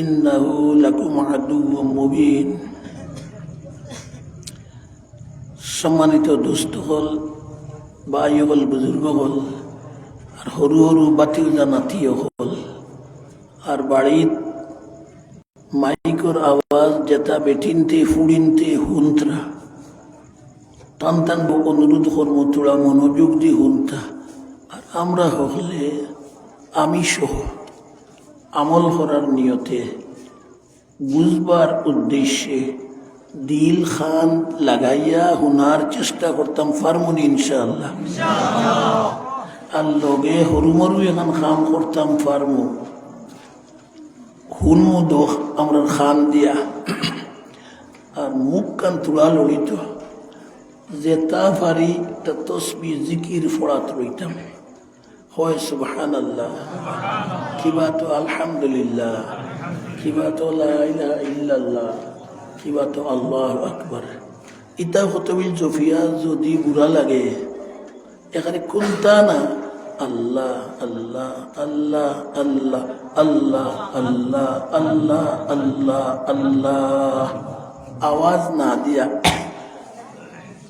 ইন্নাহু লাকুম আদুউম মুবিন। সম্মানিত দুস্থ হল, ভাই হল, বুজুর্গ হল, আর সরু সরু বাতিউজা নাতিও হল, আর বাড়িত মাইকর আওয়াজ যেটা বেটিনতে ফুড়িনতে হুন্তরা টান টান অনুরোধ কর্ম তোরা মনোযোগ দিয়ে হুনতা। আর আমরা হলে আমি সহ আমল করার নিয়তে বুঝবার উদ্দেশ্যে দিল খান লাগাইয়া হুনার চেষ্টা করতাম। ফার্মুনি ইনশাআল্লাহ। আর লগে হরুমরু এখন খাম করতাম ফার্মু হুনমু দোষ আমরা খান দিয়া। আর মুখ কান তুলা লড়িত যেটা পারি তা তসবি জিকির ফোড়াত রইতাম। হয় সুবহানাল্লাহ, কিবা তো আলহামদুলিল্লাহ, কিবা তো লা ইলাহা ইল্লাল্লাহ, কিবা তো আল্লাহু আকবার। ইতা হতবিল জফিয়া যদি বুড়া লাগে এখানে কোনটা না আল্লাহ আল্লাহ আল্লাহ আল্লাহ আল্লাহ আল্লাহ আল্লাহ আল্লাহ আল্লাহ আওয়াজ না দিয়া,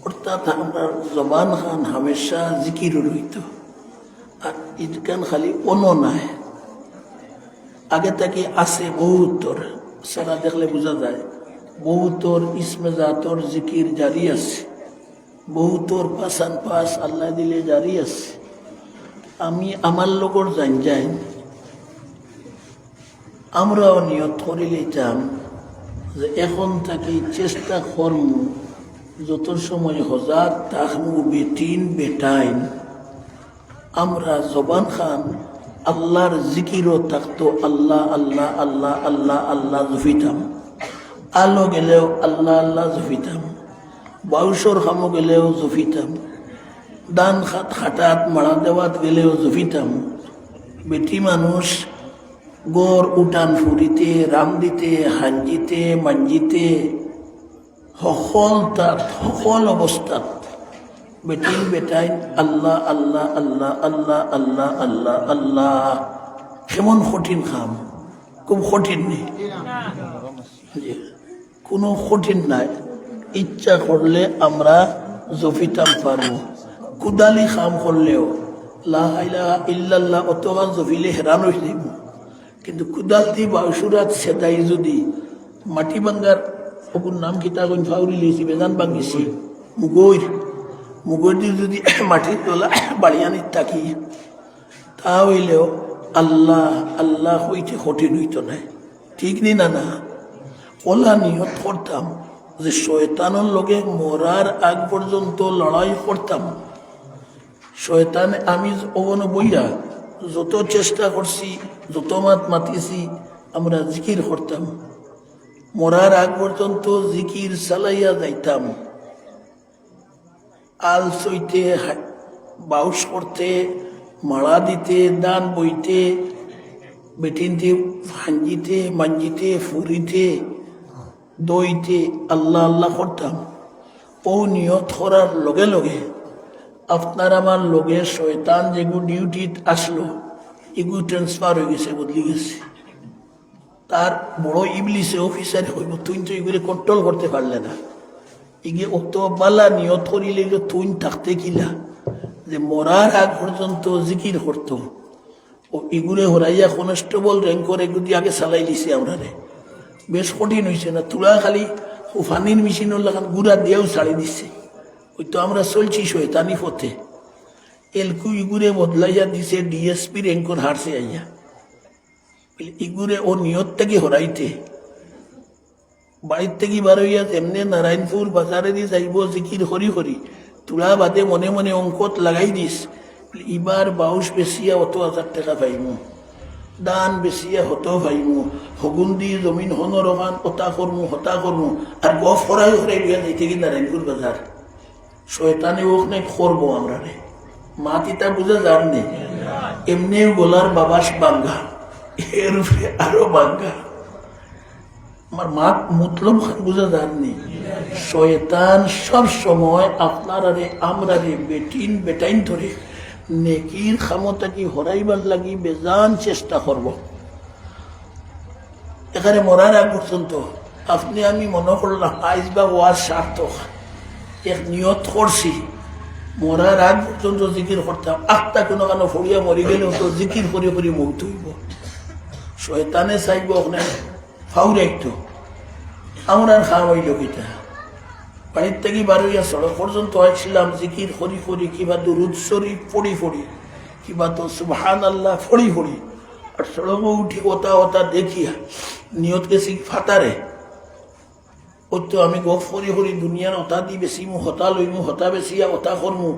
অর্থাৎ আমরা জবান খান হামেশা জিকির রইত। আর ইদকান খালি অন্য নাই, আগে থেকে আছে বহুতর। সারা দেখলে বোঝা যায় বহুতর ইসমে জাতর জিকির জারি আছে, বহুতর পাশান পাশ আল্লাহ দিলে জারি আছে। আমি আমার লগর জান যাই আমরাও নিয়ত করে লইতাম যে এখন থেকে চেষ্টা করম যত সময় হজাত তাহমু বেটিন বেটাইন আমরা জবান খান আল্লাহর জিকিরও থাকতো। আল্লাহ আল্লাহ আল্লাহ আল্লাহ আল্লাহ জুফিতাম, আলো গেলেও আল্লাহ আল্লাহ জুফিতাম, বাউসর খামো গেলেও জুফিতাম, দান খাত খাটাত মারা দেওয়াত গেলেও জুফিতাম। বেটি মানুষ গড় উঠান ফুরিতে রাম দিতে হাঞ্জিতে মাঞ্জিতে সকল অবস্থাত বেটিন বেটাইন আল্লাহ আল্লাহ আল্লাহ আল্লাহ আল্লাহ আল্লাহ আল্লাহ। কেমন কঠিন খাম, খুব কঠিন নেই, কোনো কঠিন নাই। ইচ্ছা করলে আমরা জফিতাম পারবো। কুদালি খাম করলেও লা ইলাহা ইল্লাল্লাহ অতবার জফিলে হেরান হয়ে যাইব। কিন্তু কুদাল দি বাউসুরাত সেদাই যদি মাটি ভাঙ্গার ওকুর নাম কিতা কইন ফাউরি লিয়েছি বেজান ভাঙ্গিছি মুগর দিয়ে যদি মাটির তোলা বাড়িয়ানির থাকি তা হইলেও আল্লাহ আল্লাহ হইতে কঠিন হইত নাই। ঠিক নি না না ওলা নিয়ত করতাম যে শয়তানের লগে মরার আগ পর্যন্ত লড়াই করতাম। শয়তানে আমি ওখানে বইয়া যত চেষ্টা করছি যত মাতিছি আমরা জিকির করতাম। মরার আগ পর্যন্ত জিকির চালাইয়া যাইতাম। আল সইতে বাউস করতে মারা দিতে দান বইতে বেটিনতে ভাঞ্জিতে মাঞ্জিতে ফুরিতে দইতে আল্লাহ আল্লাহ করতাম। ও নিয়ত করার লগে লগে আপনার আমার লগে শয়তান যেগুলো ডিউটিত আসলো এগুলো ট্রান্সফার হয়ে গেছে, বদলি গেছে। তার বড় ইবলিসে অফিসার হইব, তুই তো এগুলো কন্ট্রোল করতে পারলে না। এগিয়ে অত বালা নিয়ত করিলে তুই থাকতে কিলা যে মরার আগ পর্যন্ত জিকির করতো। ও এগুলো হরাইয়া কনস্টেবল র্যাঙ্কর এগুলি আগে চালাই দিছে আমরা রে। বেশ কঠিন হয়েছে না, তুলা খালি ফানির মেশিনের লাগান গুড়া দিয়েও ছাড়ি দিচ্ছে। ওই তো আমরা চলছি শয়তানি পথে। এলকু ইগুরে বদলাইয়া দিছে, ডিএসপি র্যাঙ্কর হারছে আইয়া। ইগুরে ও নিয়ত থেকে হরাইতে বাড়ির থেকে বার হইয়া এমনি নারায়ণপুর বাজারে দিয়ে যাইব জিকির হরি হরি তুলা বাদে মনে মনে অঙ্কত লাগাই দিস। এবার বাউস বেশিয়া অত 1000 টাকা পাইমু, দান বেশিয়া হত পাইমু, হগুন দি জমিন হনর ওখান হতা করমু আর গফ হরাই হরাই গিয়া যাইতে কি নারায়ণপুর বাজার। শয়তানে ওখানে করবো আমরা রে। মা তিতা বুঝা যান নে, এমনি গোলার বাবাস বাঙ্গা, এর উপরে আরো বাঙ্গা। আমার মা মতলব বুঝা যাননি। শয়তান সব সময় আপনার আরে আমরা রে বেটিন বেটাইন ধরে নেকির ক্ষমতা কি হরাইবার লাগি বেজান চেষ্টা করব। এখানে মরার আগ পর্যন্ত আপনি আমি মনে করলাম আইজ বা ওয়াজ সার্থক, এক নিয়ত করছি মরার আগ পর্যন্ত জিকির করতাম, আত্মা কোনো কেন ফড়িয়া মরি গেলেও তো জিকির করে করে মুখ হইব। শয়তানে চাইব ওখানে ফাউরাইতো আমরা খাওয়া হইল কিতা বাড়ির থেকে বারোইয়া সড়ক পর্যন্ত আসছিলাম জিকির করি করি, কিবা দুরুদ শরীফ পড়ি পড়ি, কিবা তো সুবহানাল্লাহ ফড়ি ফড়ি, আর সড়কে উঠি ওতা ওতা দেখিয়া নিয়ত গেছি ফাতারে। ওই তো আমি গফ করি করি দুনিয়ার ওতা দি বেচিমু, হতা লইমু, হতা বেচিয়া ওতা করমু,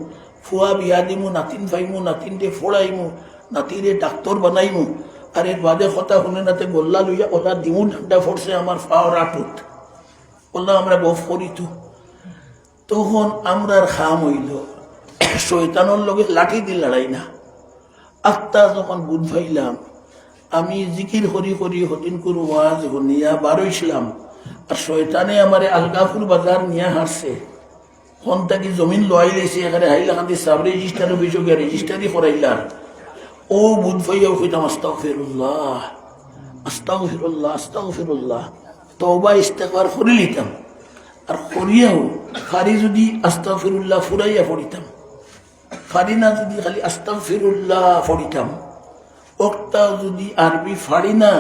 ফুয়া বিয়া দিমু, নাতিন পাইমু, নাতিন দিয়ে ফোড়াইমু, নাতিরে ডাক্তর বানাইমু, আর এর বাদে কথা শুনে নাতে গোল্লা লইয়া ওলা দিমু, ঠান্ডা ফোরছে আমার পাওয়ার আটুত ওলা আমরা গফ করি তো। তখন আমরার খাম হইল শয়তানোর লগে লাঠি দিয়ে লড়াই না। আত্মা যখন বুধ ভাইলাম আমি জিকির করি করি হদিন করু ওয়াজ হনিয়া বারোইছিলাম, আর শয়তানে আমারে আলগাপুর বাজার নিয়ে হারছে। ফোন থাকি জমিন লোয়াই লেছে, এখানে হাইলা খান্দি সাব রেজিস্টার অভিযোগে রেজিস্টারি করাইলার। ও বুধ ভাইয়াও কইতাম আস্তাগফিরুল্লাহ আস্তাগফিরুল্লাহ আস্তাগফিরুল্লাহ, তওবা ইস্তেগফার করে লিতাম। আর করিয়াও ফারি যদি আস্তাগফিরুল্লাহ ফুরাইয়া পড়িতাম, ফারি না যদি খালি আস্তাগফিরুল্লাহ পড়িতাম, ওটা যদি আরবি ফাড়ি না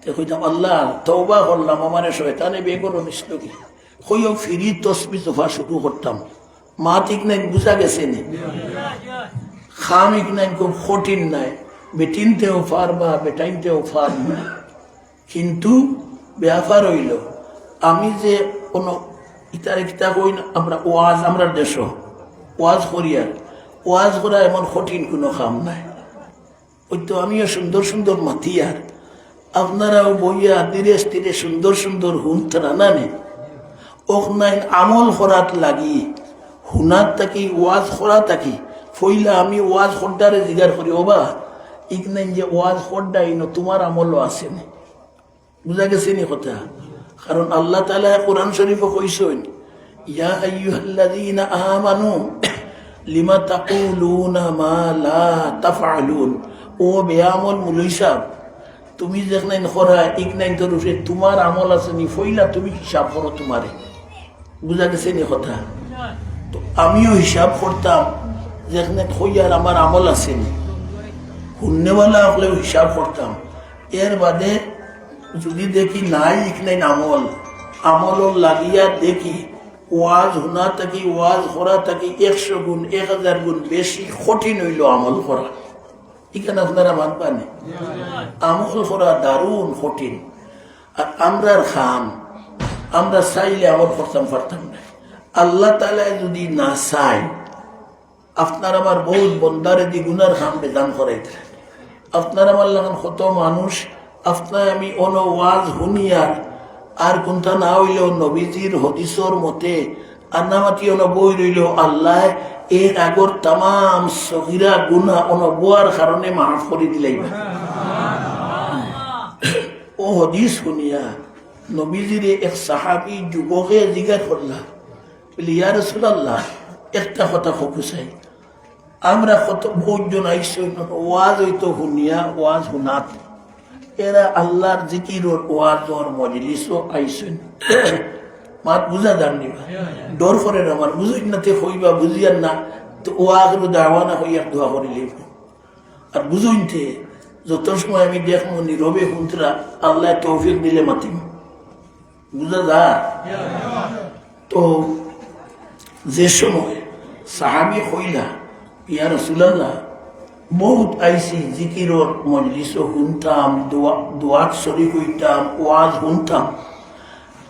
তে কইতাম আল্লাহ তওবা করলাম, আমার শয়তানে বেগর নিছিল কি কইও ফিরি তসবি তোফা শুরু করতাম। মা ঠিক নাই বুঝা গেছে নি, খামিক নাই খুব কঠিন নাই, বেটিনতেও পারবা বেটাইনতেও পারবা, কিন্তু ব্যাপার হইল আমি যে কোনো ইতারে কিতা কই না আমরা ওয়াজ, আমরা দেশ ওয়াজ করিয়ার ওয়াজ করা এমন কঠিন কোনো কাম নাই। ওই তো আমিও সুন্দর সুন্দর মাতিয়ার, আপনারাও বইয়া ধীরে স্থিরে সুন্দর সুন্দর হুন তারা নানে ওক নাই আমল করাত লাগি হুনার থাকি ওয়াজ করা থাকি ফইলা আমি ওয়াজ খোদ্দারে জিগার করি ওবা ইক নাই যে ওয়াজ খোদ্দা ইনো তোমার আমলও আসেনি। বুঝা গেছে নি কথা? কারণ আল্লাহ তাআলা কোরআন শরীফে কইছেন ইয়া আইয়ুহাল্লাযীনা আমানু লিমা তাকুলুনা মা লা তাফআলুন। ও বেআমল মুলই সাহেব, তুমি যেখানে করা ইক নাই তোর তোমার আমল আছে নি ফইলা তুমি হিসাব করো তোমারে। বুঝা গেছে নি কথা? তো আমিও হিসাব করতাম যেখানে খইয়ার আমার আমল আছে নি, হুন্নেওয়ালা হলেও হিসাব করতাম। এর বাদে যদি দেখি নাই ইক নাই আমল, আমল লাগিয়া দেখি ওয়াজ হুনা থাকি ওয়াজ করা থাকি 100 গুণ 1000 গুণ বেশি কঠিন হইল আমল করা। এখানে আপনারা মানবানি আমল করা দারুণ কঠিন। আর আমরার খাম আমরা চাইলে আমল করতাম পারতাম না। আল্লাহ তাআলা যদি না চাই আপনার আমার বহুত বন্দারে দি গুনার খাম বেদান করাইতে। আপনার আমার লাগান কত মানুষ আপনার আমি অন ওয়াজ হুনিয়ার আর কোনটা না হইলেও নবীজির হদিসর মতে আন্নামাতি অন বই রইল আল্লাহ এর আগর তাম সগিরা গুনা অনবোয়ার কারণে মাফ করে দিলাইবা। ও হদিস শুনিয়া নবীজির এক সাহাবি যুবকে জিজ্ঞাসা করলা বলি ইয়া রাসূলুল্লাহ একটা কথা ফকুসাই, আমরা কত বহুজন আইসই ওয়াজ হইতো শুনিয়া ওয়াজ শুনাত, এরা আল্লাহর জিকিরর ওয়াজর মজলিসও আইসেন মাত বুঝা জাননিবা ডর করে আমার বুঝই না তে হইবা বুঝিয়ার না তো ও আগের দাওয়ানা হইয়া দোয়া করে লিব। আর বুঝইতে যত সময় আমি দেখবো নীরবে শুনতরা আল্লাহ তৌফিক দিলে মাতিম। বুঝা যা? তো যে সময় সাহাবি হইলা ইয়া রাসূলুল্লাহ বহুত আইসি জিকিরর মজলিসও শুনতাম, দোয়াত শরীক হইতাম, ওয়াজ শুনতাম।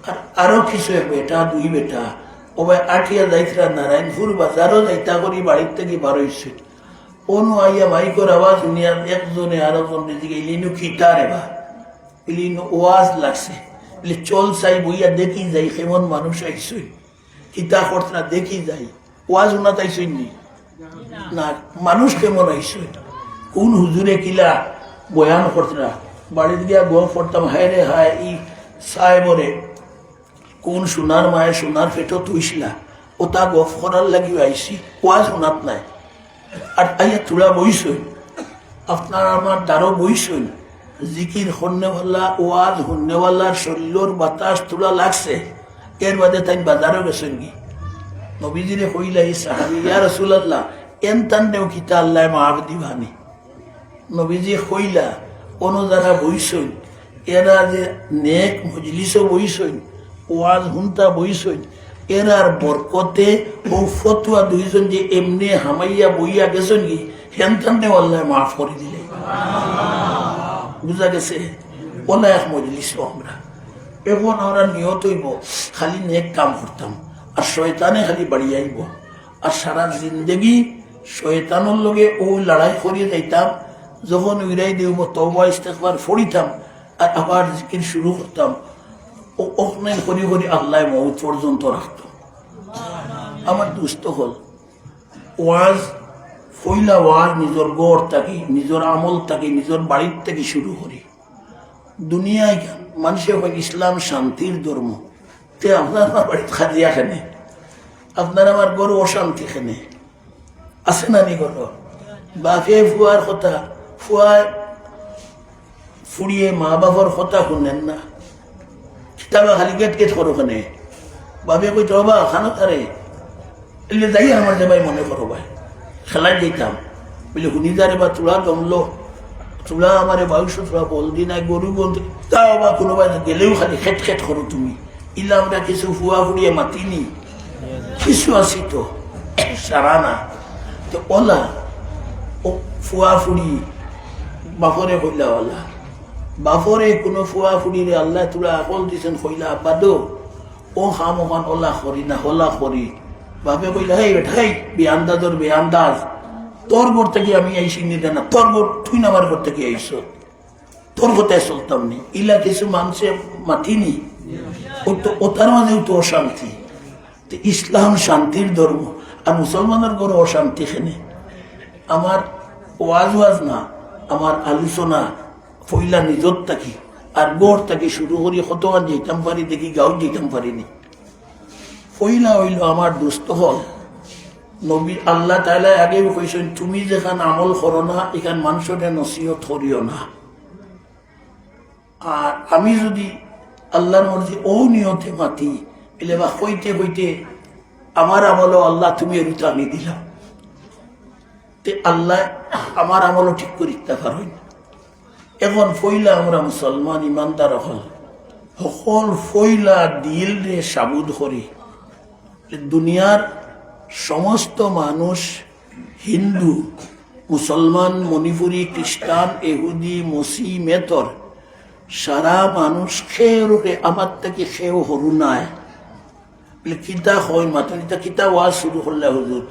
আর আরো কিছু বেটা দুই বেটা ও ভাই আঠিয়া যাইতরা নারায়ণপুর বাজারও যাইতা করি বাড়ির থেকে বারোইছে অনু আইয়া মাইকর আওয়াজ শুনিয়া একজনে আরো জন দিকে ইলিনু খিতা রে বা ইলিনু ওয়াজ লাগছে বলে চল চাই বইয়া দেখি যাই কেমন মানুষ আইসই খিতা করতে না দেখি যাই ওয়াজ শুনা তাইছই নি না মানুষ কেমন আইসই কোন হুজুরে কিলা বয়ান করতে না বাড়িতে গিয়া গো পড়তাম হায় রে হায় ই সাহেবরে কোন সোনার মায়ের সোনার পেটো তুইছিলা ও তা গফ করার লাগি আইসি ওয়াজ শোনাত নাই। আর আইয়া তোরা বইসই আপনার আমার দ্বারও বইসই জিকির হন্যওয়ালা ওয়াজ হন্যওয়ালার শরীরের বাতাস তোলা লাগছে, এর বাদে তাই বাজারও গেছেন কি নবীজিরে কইলা এই সাহাবী ইয়া রাসূলুল্লাহ এনতান্নেও কিতা আল্লাহ মাফ দিবানি। নবীজি কইলা কোন যারা বইসই এরা যে নেক মজলিসও বইসই ওয়াজ হুনতা বইসই এরার বরকতে ও ফতুয়া দুইজন যে এমনি হামাইয়া বইয়া গেছেন কি হেনতান্নেও আল্লাহ মাফ করে দিলে। বুঝা গেছে? ওলা এক মজলিস আমরা এখন আমরা নিয়ত হইব খালি নেক কাম করতাম আর শয়তানে খালি বাড়ি আইব আর সারা জিন্দগি শয়তানের লগে ও লড়াই করিয়ে যাইতাম। যখন উইরাই দিব তওবা ইস্তেগফার পড়িতাম আর আবার জিকির শুরু করতাম ও ওখানে করি করি আল্লাহ মউত পর্যন্ত রাখত। আমার দুস্থ হল ওয়াজ ফইলা ওয়াজ নিজের গড় থাকি নিজের আমল থাকি নিজের বাড়ির থেকে শুরু করি। দুনিয়ায় মানুষে হয় ইসলাম শান্তির ধর্ম, তে আপনার আমার বাড়িতে খাজিয়া খেনে, আপনার আমার গরু অশান্তি খেনে আছে না নি? গরু বাপে ফুয়ার কথা ফুয়ায় ফুড়িয়ে মা বাবার কথা শুনেন না, কিতাবা খালি গেট গেট করো খানে বাপে কই তবা খানো তারে এলে যাই আমার যাবাই মনে করো ভাই খেলায় যেতাম বলে শুনি যারে বা তোলা জমলো তোলা আমার বাউশো তোলা বলদি নাই গরু বলতে তাও বা কোনোবাই গেলেও খালি খেট খেট করো তুমি ইলা আমরা কিছু ফুয়া ফুড়িয়ে মাতিনি কিছু আছি তো সারা না তো ওলা ও ফুয়া ফুড়ি বাপরে কইলা ওলা বাপরে কোনো ফুয়া ফুড়িরে আল্লাহ তোলা আকল দিছেন কইলা আব্বা দো ও খাম ওখান ওলা করি না হলা করি বাপে কইলা হেই বেঠাই বেআন্দাজর বেআন্দাজ তোর ঘর থেকে আমি আইসি নিতে না তোর ঘর তুই আমার ঘর থেকে আইস তোর কথায় চলতাম নি ইলা কিছু মানুষে মাতিনি ও তার মাঝেও তো অশান্তি। তো ইসলাম শান্তির ধর্ম আর মুসলমানের ঘর অশান্তি খেনে। আমার ওয়াজ ওয়াজ না আমার আলোচনা ফইলা নিজর থাকি আর গড় থাকি শুরু করি কতক্ষণ যেতাম পারি দেখি গাঁও যেতাম পারিনি। ফইলা হইল আমার দুস্থ হল নবী আল্লাহ তাআলা আগে কইছেন তুমি যেখান আমল করো না এখান মানুষের নসিহত করিও না। আর আমি যদি আল্লাহর মর্জি ও নিয়তে মাতি এলে বা কইতে কইতে আমার আমলও আল্লাহ তুমি এরুতে আনি দিলাম তে আল্লাহ আমার আমলও ঠিক করিতে পারেন। এখন ফইলা আমরা মুসলমান ইমানদার হল সকল ফইলা দিল রে সাবুদ করি দুনিয়ার সমস্ত মানুষ হিন্দু মুসলমান মণিপুরি খ্রিস্টান এহুদি মসি মেতর সারা মানুষ খেয়ে আমার থেকে খেয়েও হরু নাই বলে কিতা হয় মাতনিতা কিতা ওয়াজ শুরু করলে হুজুর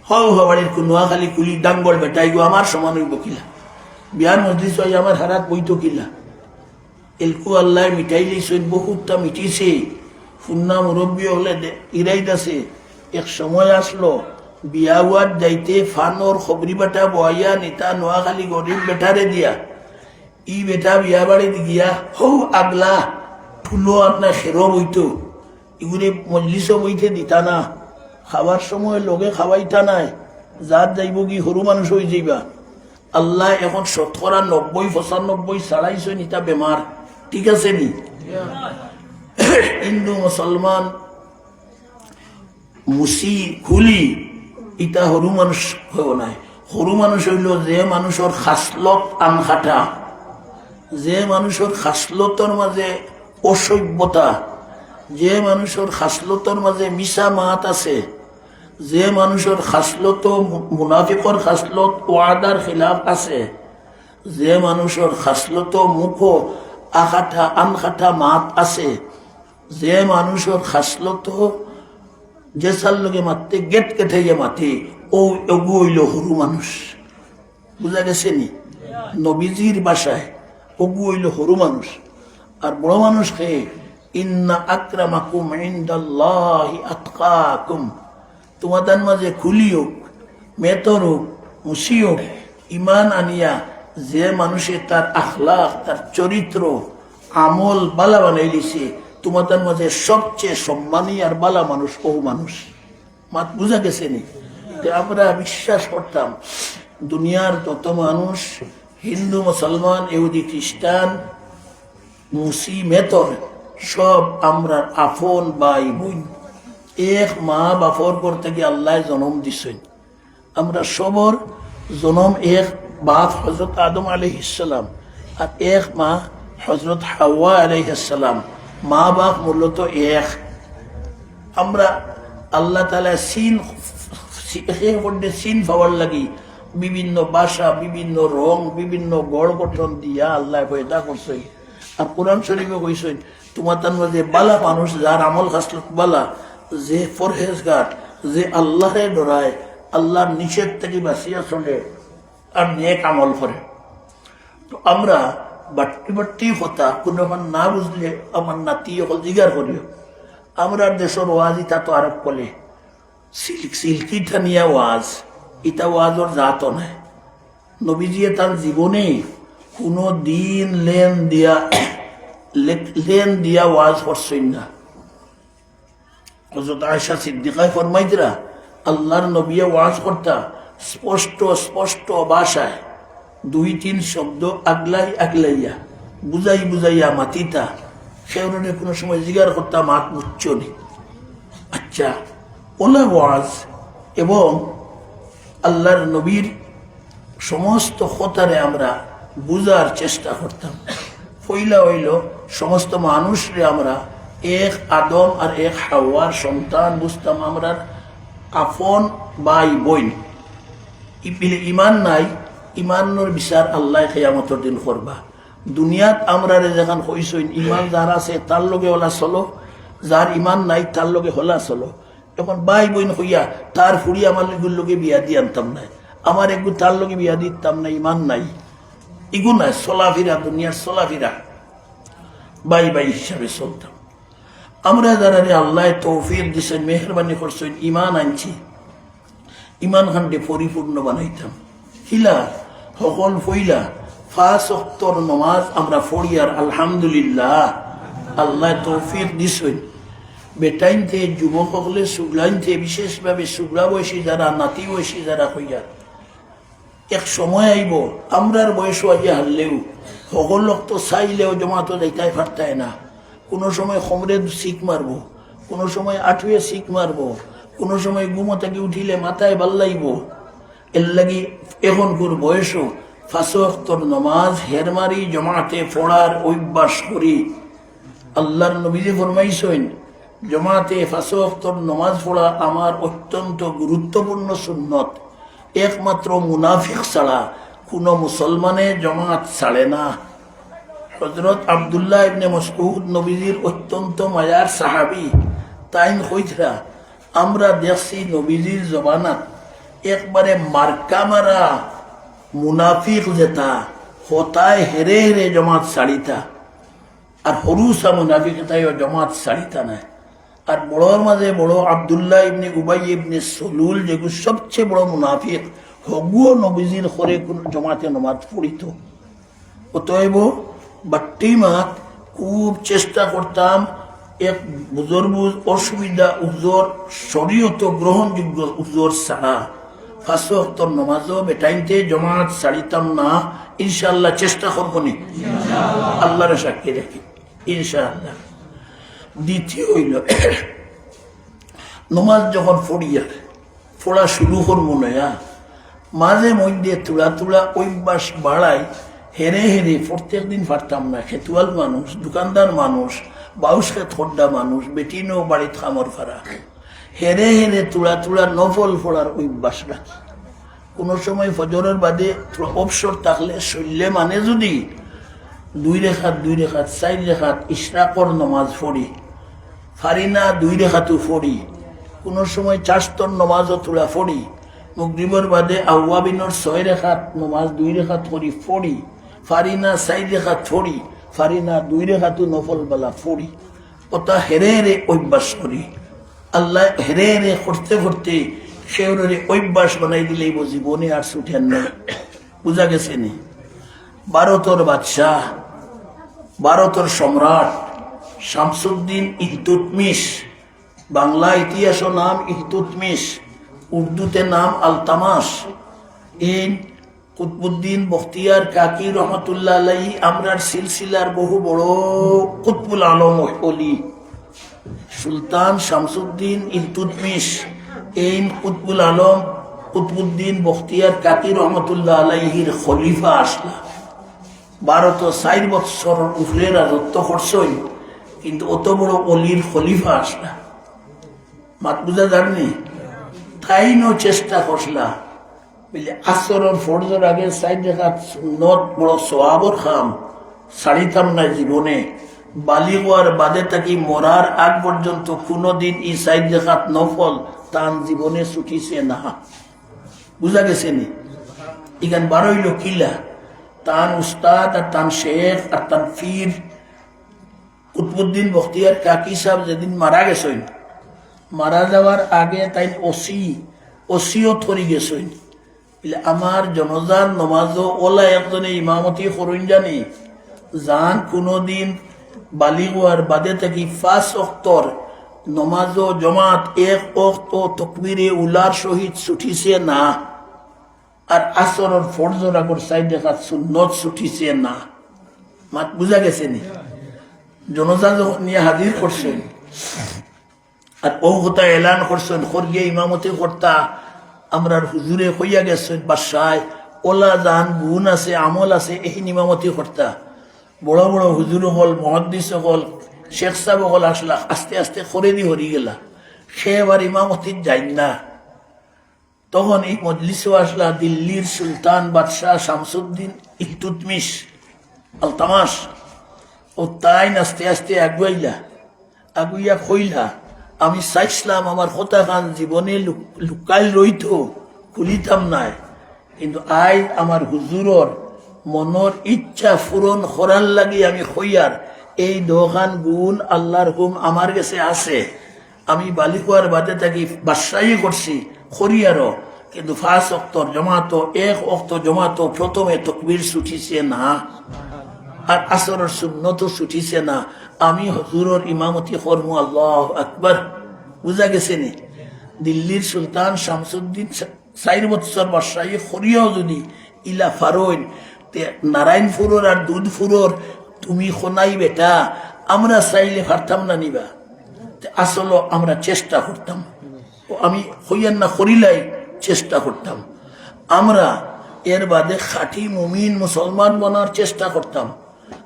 হও হবাড়ির নোয়াখালী কুলি ডাঙ্গল বেটাই গো আমার সমান হইব কিলা বিয়ার মজলিস হয় আমার হারাত বইতো কিলা এলকু আল্লাহ মিটাই লইছেন বহুতটা মিটিছে ফুন্না মুরব্বী হলে ইরাইত আছে। এক সময় আসলো বিয়া হওয়ার যাইতে ফানোর খবরি বেটা বয়া নিতা নোয়াখালী গরিব বেটারে দিয়া ই বেটা বিয়া বাড়িতে গিয়া হৌ আগলা ফুলো আপনার খেরো বইতো এগুলি মজলিসও বইতে দিতা না খাবার সময় লগে খাওয়াইতা নাই যার যাইব কি সরু মানুষ হয়ে যাইবা। আল্লাহ এখন 90-95 ছাড়াইছ নিতা বেমার ঠিক আছে নি? হিন্দু মুসলমান মুসি খুলি ইটা সরু মানুষ হইব নাই। সরু মানুষ হইল যে মানুষের খাসলত আনখাটা, যে মানুষের খাসলতর মাঝে অসভ্যতা, যে মানুষের খাসলতর মাঝে মিশা মাত আছে, যে মানুষের খাসলত মুনাফিকর খাসলত ওয়াদার খিলাফ আছে, যে মানুষের খাসলত মুখ আখাটা আনখাটা মাত আছে, যে মানুষের খাসলত যে সার লগে মারতে গেট কেটাইয়া মাতে ও এগু হইল সরু মানুষ। বুঝা গেছে নি? নবীজির বাসায় ওগু হইল সরু মানুষ আর বড় মানুষ খেয়ে ইন্না আকরামাকুম ইনদাল্লাহি আতকাকুম তোমাদের মাঝে খুলি হোক মেতর হোক মুসি হোক ইমান আনিয়া যে মানুষের তার আখলাক তার চরিত্র আমল বালা বানাই লিছে তোমাদের মাঝে সবচেয়ে সম্মানী আর বালা মানুষ ও মানুষ। মাত বুঝা গেছে নি? আমরা বিশ্বাস করতাম দুনিয়ার যত মানুষ হিন্দু মুসলমান ইহুদি খ্রিস্টান মুসি মেতর সব আমরা আপন ভাই বোন। এক মা বাপর করতে গিয়ে আল্লাহ জন্ম দিছেন। আমরা সবর জন্ম এক বাপ হজরত আদম আলাইহিসসালাম আর এক মা হজরত হাওয়া আলাইহিসসালাম। মা বাপ মূলত এক। আমরা আল্লাহ তাআলা সিন পাওয়ার লাগি বিভিন্ন ভাষা, বিভিন্ন রং, বিভিন্ন গড় গঠন দিয়া আল্লাহ পয়দা করছে। আর কোরআন শরীফে কইছেন তোমার তার মাঝে বালা মানুষ যার আমল খাসলত বালা, যে পরহেজগার, যে আল্লাহরে ডরায়, আল্লাহর নিষেধ থেকে বাঁচিয়া চলে আর নেক আমল করে। তো আমরা বাট্টি হতা কোনো না বুঝলে আমার নাতি অকল জিগার করিও। আমরা দেশের ওয়াজ ইটা তো আরব বলে সিল্কি ঠানিয়া ওয়াজ, ইটা ওয়াজর জাতও নাই। নবীজিয়ে তার জীবনে কোনো দিন লেন দিয়া ওয়াজ করছেন না। হযরত আয়েশা সিদ্দিকায় ফরমাইতরা আল্লাহর নবিয়ে ওয়াজ করতা স্পষ্ট ভাষায় 2-3 শব্দ আগলাইয়া বুঝাইয়া মাতিতা। সেউনে কোনো সময় জিগার করতা মাত মুচ্চনি। আচ্ছা, ওলা ওয়াজ এবং আল্লাহর নবীর সমস্ত কথারে আমরা বুঝার চেষ্টা করতাম। পয়লা হইল সমস্ত মানুষরে আমরা এক আদম আর এক হাওয়ার সন্তান বুঝতাম, আমরা আপন ভাই বোন। ইপিলে ইমান নাই, ইমানের বিচার আল্লাহ কিয়ামতের দিন করবা। দুনিয়াত আমরা যখন হইছইন ইমান যার আছে তার লগে হলা চলো, যার ইমান নাই তার লগে হলা চলো। এখন ভাই বোন হইয়া তার ফুড়ি আমার লগে বিয়া দিয়ে আনতাম নাই, আমার একটু তার লগে বিয়া দিতাম না, ইমান নাই। ইগু নাই চলাফিরা, দুনিয়ার চলাফিরা ভাই হিসাবে চলতাম। আমরা যারা আল্লাহ তৌফিক দিছেন, মেহরবানি করছেন, ইমান আনছি, ইমান খানকে পরিপূর্ণ বানাইতাম। হিলা সকল ফইলা 5 ওয়াক্তর নামাজ আমরা পড়ি আর আলহামদুলিল্লাহ আল্লাহ তৌফিক দিছেন। বেটাইনতে যুবক সকলে সুগলাইনতে বিশেষভাবে সুগলা বয়সী যারা, নাতি বয়সী যারা হইয়া এক সময় আইব আমরার বয়স আইয়া হারলেও সকল লোক তো চাইলেও জমাতো যাইতাই পারতায় না। কোনো সময় খমরে শিখ মারব, কোনো সময় আঠুয়ে শিখ মারব, কোনো সময় ঘুমো থেকে উঠিলে মাথায় ভাল লাগব। এর লাগি এখনকার বয়সও 5 ওয়াক্তর নামাজ হেরমারি জমাতে পড়ার অভ্যাস করি। আল্লাহর নবীজি ফরমাইছেন জমাতে 5 ওয়াক্তর নামাজ পড়া আমার অত্যন্ত গুরুত্বপূর্ণ সুন্নত। একমাত্র মুনাফিক ছাড়া কোনো মুসলমানে জমাত ছাড়ে না। হযরত আব্দুল্লাহ ইবনে মাসউদ নবীজির অত্যন্ত মায়ার সাহাবী, তাই কইতরা আমরা দেখছি নবীজির জবানাত একবারে মার্কা মারা মুনাফিক যেটা হতায় হেরে হেরে জমাত ছাড়িতা, আর হরুসা মুনাফিক তাই জমাত ছাড়িতা না। আর বড়োর মাঝে বড় আব্দুল্লাহ ইবনে উবাই ইবনে সলুল যেগুলো সবচেয়ে বড় মুনাফিক, হগুও নবীজির করে কোন জমাতে নমাজ পড়িত। অতএব বাট্টি মাত খুব চেষ্টা করতাম এক বুজুর্গ অসুবিধা উজোর শরীয়ত গ্রহণযোগ্য উজোর ছাড়া 5 ওয়াক্তর নামাজও বেটাইনতে জমাত ছাড়িতাম না। ইনশাআল্লাহ চেষ্টা করবো নি, আল্লাহর সাক্ষী রাখি ইনশাআল্লাহ। দ্বিতীয় হইল নমাজ যখন পড়া শুরু করবো না, মাঝে মধ্যে তুলা অভ্যাস বাড়াই হেরে হেরে প্রত্যেক দিন পারতাম না। খেতুয়াল মানুষ, দোকানদার মানুষ, বাউস খেত খড্ডা মানুষ, বেটিনও বাড়িত খামর ফারা, হেরে হেরে তুলা নফল পড়ার অভ্যাস রাখি। কোনো সময় ফজরের বাদে অবসর থাকলে শৈলে মানে যদি 2 রেখাত 4 রেখাত ইশরাকর নমাজ পড়ি, ফারি না 2 রেখাতও পড়ি। কোনো সময় 4 স্তর নমাজও তুলা পড়ি। মাগরিবের বাদে আওয়াবিনের 6 রেখাত নমাজ 2 রেখাত করি পড়ি, ফারি না 4 রেখাত পড়ি, ফারি না 2 রেখাতও নফল বেলা পড়ি। ওটা হেরে হেরে অভ্যাস করি। আল্লাহ হেরে হেরে করতে করতে সেওরে অভ্যাস বানাই দিলেই জীবনে আর ছুটেন না। বুঝা গেছে নি? ভারতের বাদশাহ, ভারতের সম্রাট শামসুদ্দিন ইলতুৎমিশ, বাংলা ইতিহাসও নাম ইলতুৎমিশ, উর্দুতে নাম আলতামাস। এই কুতবুদ্দিন বখতিয়ার কাকি রহমতুল্লাহ আলাইহি আমরার সিলসিলার বহু বড় কুতবুল আলম ওলি সুলতান শামসুদ্দিন ইলতুতমিশ এই কুতবুল আলম কুতবুদ্দিন বখতিয়ার কাকি রহমতুল্লাহ আলাইহির খলিফা আসলা 12 বৎসর উপরে রাজত্ব করছই, কিন্তু অত বড় অলির খলিফা আসলা মাত বুঝা যাননি। তাই চেষ্টা করলা বলে আসরের ফরজের আগে 4 রাকাত সুন্নত বড় সওয়াবর খাম ছাড়িতাম না জীবনে। বালিগর বাদে থাকি মরার আগ পর্যন্ত কোনোদিন এই 4 রাকাত নফল তান জীবনে ছুটিছে না। বুঝা গেছে নি? ইগান বারইল কিলা তান উস্তাদ আর তান শেখ আর তান পীর কুতবুদ্দিন বখতিয়ার কাকি সাহেব যেদিন মারা গেছেন, মারা যাওয়ার আগে তাই ওসিও থরি গেছেন আমার জনজান নমাজও ওলা একজনে ইমামতি করুন জানি যান কোনোদিন বালিগার বাদে থাকি 5 ওয়াক্তর নমাজও জমাত 1 ওয়াক্ত তকবীরে উলার সহিত ছুটিছে না, আর আসরের ফরজের আগর 4 রাকাত সুন্নত ছুটিছে না। মাত বুঝা গেছে নি? জনতা যখন নিয়ে হাজির করছেন আর ও কথা এলান করছেন খরগিয়ে ইমামতি কর্তা আমরা হুজুরে হইয়া গেছেন বাসায় ওলা জান গুণ আছে আমল আছে এই ইমামতি কর্তা। বড় বড় হুজুর হল মহাদ্দিস হল শেখ সাহেব হল আসলা আস্তে আস্তে করে দি হরি গেলা, সে এবার ইমামতির যাই না। তখন এই মজলিসে আসলা দিল্লির সুলতান বাদশাহ শামসুদ্দিন ইলতুতমিশ আলতামাশ। ও তাই আস্তে আস্তে আগুইয়া কইলা আমি চাইছিলাম আমার কথা খান জীবনে লুকাইল রইত খুলিতাম নাই, কিন্তু আজ আমার হুজুরর মনের ইচ্ছা পূরণ করার লাগি আমি কইয়ার এই দোকান গুণ আল্লাহর হুম আমার কাছে আছে। আমি বালিকুয়ার বাদে থাকি বাদশাহী করছি খরিয়ারও, কিন্তু 5 ওয়াক্তর জমাতো 1 ওয়াক্ত জমাতো প্রথমে তকবীর ছুটিছে না, আর আসরের সুন্নতও ছুটিছে না। আমি হুজুরর ইমামতি করমু। আল্লাহু আকবার। বুঝা গেছে নি? দিল্লির সুলতান শামসুদ্দিন 4 বৎসর বাদশাহী করিয়াও যদি ইলা ফারইন নারায়ণপুরের আর দুধপুরের তুমি খোনাই বেটা আমরা চাইলে পারতাম না নিবা। আসলে আমরা চেষ্টা করতাম, আমি হইয়ান না করিলাই চেষ্টা করতাম। আমরা এর বাদে খাঁটি মুমিন মুসলমান বনার চেষ্টা করতাম।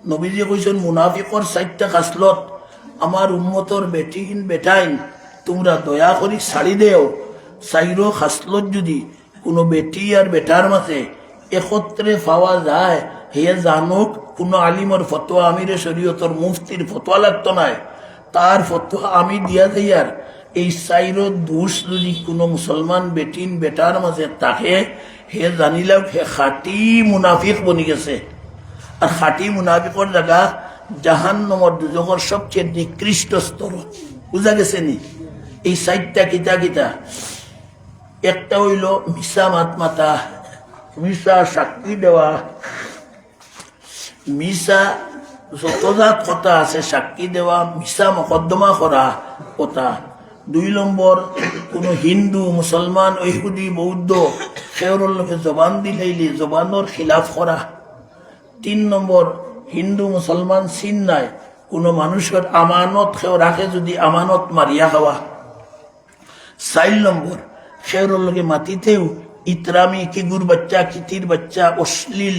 নবীজি কইছেন মুনাফিকর 4টা খাসলত আমার উম্মতর বেটিহীন বেটাইন তোমরা দয়া করি ছাড়ি দেও। 4 খাসলত যদি কোনো বেটি আর বেটার মাঝে একত্রে পাওয়া যায় হে জানুক কোনো আলিমর ফতোয়া আমিরে শরীয়তর মুফতির ফতোয়া লাগতো নাই, তার ফতোয়া আমি দিয়া যাই। আর এই 4 দোষ যদি কোনো মুসলমান বেটিন বেটার মাঝে থাকে হে জানিলাম হে খাঁটি মুনাফিক বনি গেছে। আর খাঁটি মুনাফিকর জায়গা জাহান্নামের দুজখের সবচেয়ে নিকৃষ্ট স্তর। বুঝা গেছে নি? এই 4টা কিতা কিতা? একটা হইল মিশা মাত মাতা, মিশা সাক্ষী দেওয়া, মিশা যতজাত কথা আছে সাক্ষী দেওয়া, মিশা মকদ্দমা করা কথা। 2 নম্বর কোনো হিন্দু মুসলমান ইহুদি বৌদ্ধ সেওর লোকে জবান দিলাইলে জবানোর খিলাফ করা। 3 নম্বর হিন্দু মুসলমান চিন নাই কোনো মানুষের আমানত সেও রাখে যদি আমানত মারিয়া খাওয়া। 4 নম্বর সেওর লোকে মাটিতেও ইতরামি কিগুর বাচ্চা কিতির বাচ্চা অশ্লীল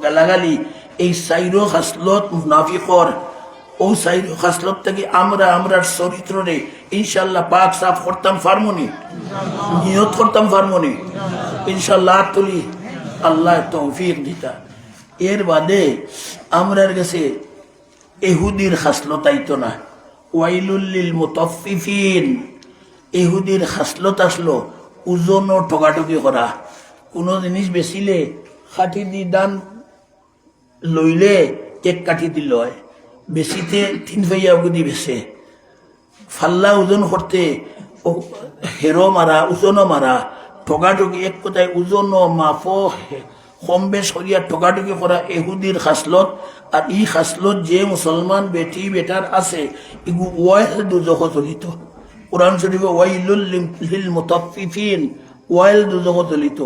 গালাগালি। এই 4 খাসলত মুনাফিকর। ও 4 খাসলত থেকে আমরার চরিত্রে ইনশাল্লাহ পাক সাফ করতাম ফার্মনি, নিয়ত করতাম ফার্মনি ইনশাল্লাহ তুলি আল্লাহ তৌফিক দিতা। এর বাদে আমরার কাছে ইহুদির খাসলত আইতো না। ওয়াইলুল লিল মুতাফফিফিন। ইহুদির খাসলত আসলো ওজন ও ঠকাঠকি করা। কোনো জিনিস বেচিলে কাঠি দি দান লইলে 1 কাঠি দিল হয়, বেচিতে 3 পয়সা অগদি বেছে। ফাল্লা ওজন করতে হেরো মারা ওজনও মারা ঠকাঠকি। এক কথায় ওজন মাপ কম বেশ করিয়া ঠকাঠকি করা এহুদির খাসলত। আর ই খাসলত যে মুসলমান বেটি বেটার আছে এগু ওয়াইল দুজখ চলিত। কোরআন শরীফে ওয়াইলুল লিল মুতাফফিফিন ওয়াইল দুজখ চলিত।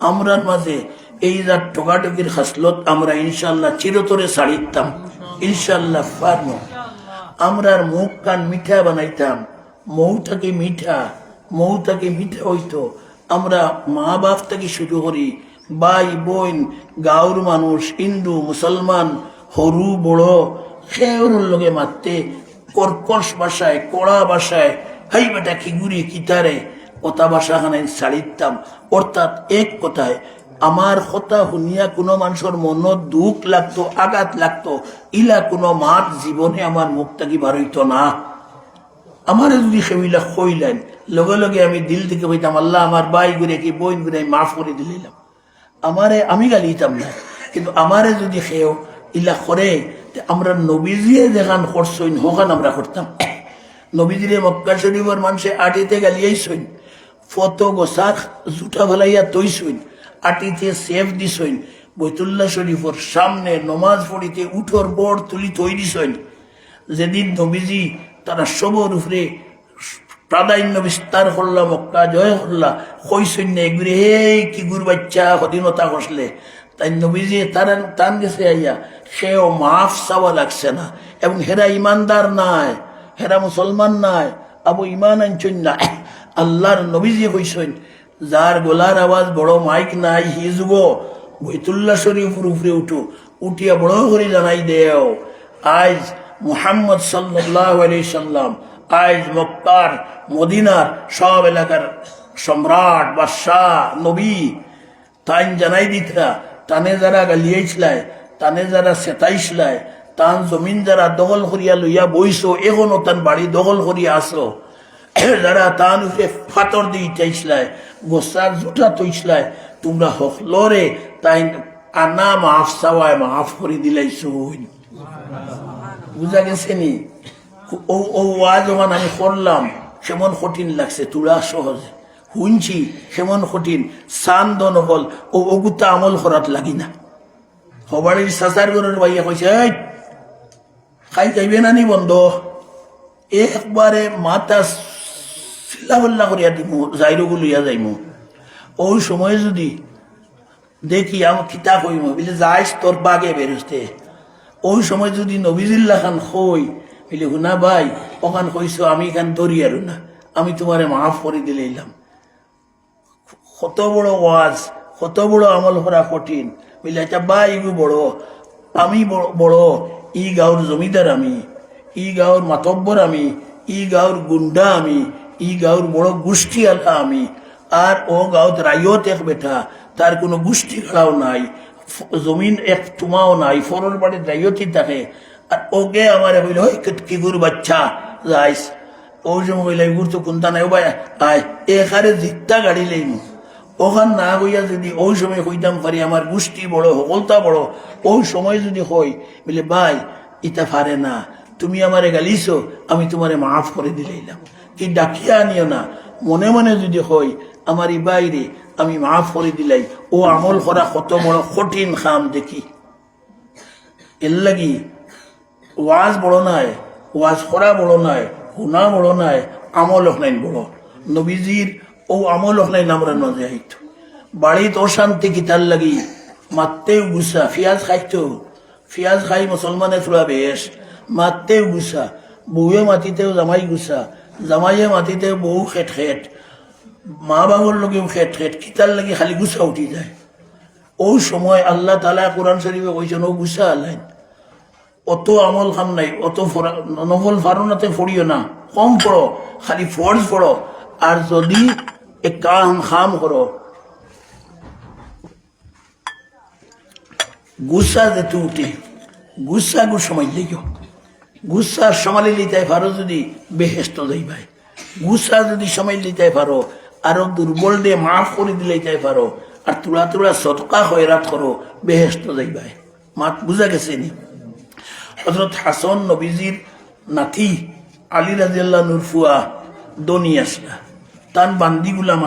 আমরার মাঝে এই যা টোকাটুকির হাসলত আমরা ইনশাল্লাহ চিরতরে ছাড়িতাম, ইনশাল্লাহ পারবো। আমরার মুখ কান মিঠা বানাইতাম, মৌটাকে মিঠা, মৌটাকে মিঠা হইতো। আমরা মা বাপ থেকে শুরু করি, ভাই বোন, গাঁওর মানুষ, হিন্দু মুসলমান, সরু বড়, সেওর লগে মারতে কর্কশ ভাষায়, কড়া ভাষায়, হাই বেটা খিগুড়ি কিতারে কথা ভাষা খানে ছাড়িতাম। অর্থাৎ এক কথায় আমার কথা শুনিয়া কোনো মানুষের মনত দুঃখ লাগতো, আঘাত লাগতো, ইলা কোনো মাত জীবনে আমার মুখ থাকি বার হইতো না। আমারে যদি সেমিলা কইলেন লগে লগে আমি দিল থেকে কইতাম, আল্লাহ আমার ভাই ঘুরে কি বোন ঘুরে মাফ করে দিলাম। আমারে আমি গালিতাম না, কিন্তু আমারে যদি সেও ইলা করে, আমরা নবীজিয়ে যেখান করছইন হখান আমরা করতাম। নবীজিরে মক্কা শরীফের মানুষে আটিতে গালিয়াইছইন, ফত গোসাক জুটা ফেলাইয়া তৈছইন, আটিতে সেফ দিছইন, বৈতুল্লাহ শরীফের সামনে নমাজ পড়িতে উঠোর বড় তুলি তৈরি দিছইন। যেদিন নবীজি তারা সবর উপরে প্রাধান্য বিস্তার করলা, মক্কা জয় করলা, কইছইন না এগুলি হে কি গুর বাচ্চা স্বাধীনতা ঘষলে। তাই নবীজি তারা টান গেছে আইয়া, সেও মাফ চাওয়া লাগছে না। এবং হেরা ইমানদার নাই, হেরা মুসলমান নাই, আবু ইমান আনছইন না। আল্লাহর নবীজি কইছইন, যার গলার আওয়াজ বড় মাইক নাই, হি যুব বৈতুল্লাহ শরীফের উপরে উঠো, উঠিয়া বড় করে জানাই দেও, আজ মুহাম্মদ সাল্লাল্লাহু আলাইহি সাল্লাম, আজ মক্কার মদিনার সব এলাকার সম্রাট বাদশাহ নবী। তাই জানাই দিতরা, তানে যারা গালিয়াইছিলায়, তানে যারা সেতাইছিলায়, তান জমিন যারা দখল করিয়া লইয়া বইছো, এখনো তান বাড়ি দখল করিয়া আসো, যারা তান উপরে ফাতর দিয়ে চাইছিলায়, গোসার জুটা তৈছিলায়, তোমরা হকলরে তাই আনা মাফ চাওয়ায় মাফ করে দিলাইছো। বুঝা গেছে নি? ও যখন আমি করলাম সেমন কঠিন লাগছে, তুলা সহজে শুনছি সেমন কঠিন চান্দ নহল ও অগুতা আমল করাত লাগি না। সবাড়ির চাচার ঘরের ভাইয়া কইছে, এই খাই যাইবে না নি বন্ধ, একবারে মাথা চিল্লাবল্লা করিয়া দিমু, যাইরগু লইয়া যাইমু। ওই সময় যদি দেখি আমার কিতা কইম বলে যাইস তোর বাগে বেরোতে, ওই সময় যদি নবীজিল্লা খান কই বলে হুনা ভাই ওখান কইছো আমি এখান ধরি আর না, আমি তোমারে মাফ করে দিলাম। কত বড় ওয়াজ, কত বড় আমল করা কঠিন। বলে আচ্ছা ভাই ইগু বড়, আমি বড়, ই গাঁওর জমিদার আমি, ই গাঁওর মাতব্বর আমি, ই গাঁওর গুন্ডা আমি, ই গাঁওর বড় গোষ্ঠী আলা আমি, আর ও গাঁৱত রাইয়ত এক বেটা, তার কোনো গোষ্ঠী খেলাও নাই, জমিন এক টুমাও নাই, ফরর বাড়ি রাইয়তই থাকে। আর ওকে আমার বলল ওই কিগুর বাচ্চা যাইস, ওই সময় কইলে এগুর তো কোনটা নাই, ও ভাই আয় এখানে জিতটা গাড়ি লইমু। ওখান না হইয়া যদি ওই সময় কইতাম পারি আমার গোষ্ঠী বড়, সকলতা বড়, ওই সময় যদি হই বলে ভাই ইটা পারে না, তুমি আমারে গালিছো, আমি তোমারে মাফ করে দিলাম, কি ডাকিয়া আনিও না, মনে মনে যদি হই আমার ই বাইরে আমি মাফ করে দিলাই, ও আমল করা কত বড় কঠিন খাম দেখি। এর লাগি ওয়াজ বড় নাই, ওয়াজ করা বড় নাই, শুনা বড় নাই, আমল নাই বড়। নবীজির ও আমল নাই আমরা নজে আইতো। বাড়িত অশান্তি কিতার লাগি, মারতেও গুসা, পিঁয়াজ খাইতো, পিঁয়াজ খাই মুসলমানে থোড়া বেশ, মারতেও গুসা, বউয়ে মাতিতেও জামাই গুসা, জামাইয়ে মাতিতেও বউ খেট খেট, মা বাবার লগেও খেট খেট, কিতার লাগি খালি গুসা উঠি যায়। ওই সময় আল্লাহ তাআলা কোরআন শরীফে কইছেন ও গুসা আলাইন, অত আমল খাম নাই, অত নফল ফারনাতে ফড়িও না, কম পড়ো, খালি ফরজ পড়ো। আর যদি এক কাম খাম করো, গুসা যেতে উঠে, গুসা গু সময় লেগে, গুসার সময় লিতে পারো যদি বেহেস্ত যাইবাই, গুসা যদি সময় লিতে পারো আরো দুর্বল দিয়ে মাফ করে দিলেইতে পারো, আর তুলা তুলা সদকা খয়রাত করো, বেহেস্ত যাইবাই। মাত বুঝা গেছে নি? হযরত হাসান নবীজির নাতি আলী রাদিয়াল্লাহু আনহু ফুয়া দনি আসলা, তান বান্দি গুলাম